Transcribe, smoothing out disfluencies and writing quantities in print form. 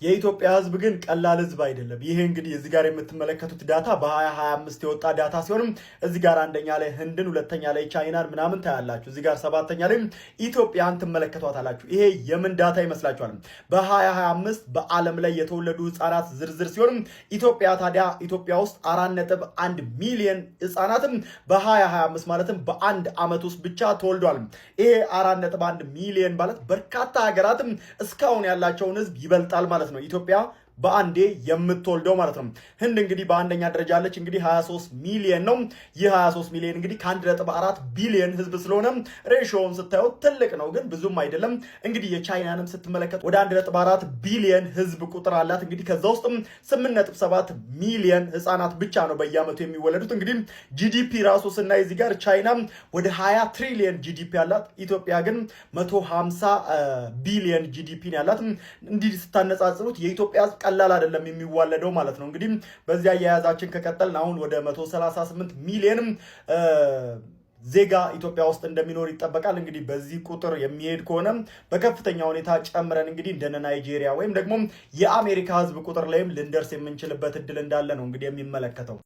የኢትዮጵያ ህዝብ ግን ቀላል ህዝብ አይደለም። ይሄ እንግዲህ እዚህ ጋር የምትመለከቱት ዳታ በ2025 የወጣ ዳታ ሲሆንም እዚህ ጋር አንደኛ ላይ ህንድን፣ ሁለተኛ ላይ ቻይናን ምናምን ታያላችሁ። እዚህ ጋር ሰባተኛ ላይ ኢትዮጵያን ትመለከቷታላችሁ። ይሄ የምን ዳታ ይመስላችኋል? በ2025 በዓለም ላይ የተወለዱ ህፃናት ዝርዝር ሲሆንም ኢትዮጵያ ውስጥ 4.1 ሚሊዮን ህፃናትም በ2025 ማለትም በአንድ ዓመት ውስጥ ብቻ ተወልዷል። ይሄ 4.1 ሚሊዮን ማለት በርካታ ሀገራትም እስካሁን ያላቸውን ህዝብ ይበልጣል ማለት ነው። ኢትዮጵያ በአንዴ የምትወልደው ማለት ነው። ህንድ እንግዲህ በአንደኛ ደረጃ አለች። እንግዲህ 23 ሚሊዮን ነው። ይህ 23 ሚሊዮን እንግዲህ ከ1.4 ቢሊዮን ህዝብ ስለሆነ ሬሾውን ስታዩት ትልቅ ነው፣ ግን ብዙም አይደለም። እንግዲህ የቻይናንም ስትመለከት ወደ 1.4 ቢሊዮን ህዝብ ቁጥር አላት። እንግዲህ ከዛ ውስጥም 8.7 ሚሊዮን ህፃናት ብቻ ነው በየአመቱ የሚወለዱት። እንግዲህ ጂዲፒ ራሱ ስናይ እዚህ ጋር ቻይና ወደ 20 ትሪሊየን ጂዲፒ አላት። ኢትዮጵያ ግን 150 ቢሊዮን ጂዲፒ ያላት። እንዲህ ስታነጻጽሩት የኢትዮጵያ ቀላል አይደለም የሚዋለደው ማለት ነው። እንግዲህ በዚያ አያያዛችን ከቀጠልን አሁን ወደ 138 ሚሊዮንም ዜጋ ኢትዮጵያ ውስጥ እንደሚኖር ይጠበቃል። እንግዲህ በዚህ ቁጥር የሚሄድ ከሆነ በከፍተኛ ሁኔታ ጨምረን እንግዲህ እንደነ ናይጄሪያ ወይም ደግሞ የአሜሪካ ህዝብ ቁጥር ላይም ልንደርስ የምንችልበት እድል እንዳለ ነው እንግዲህ የሚመለከተው።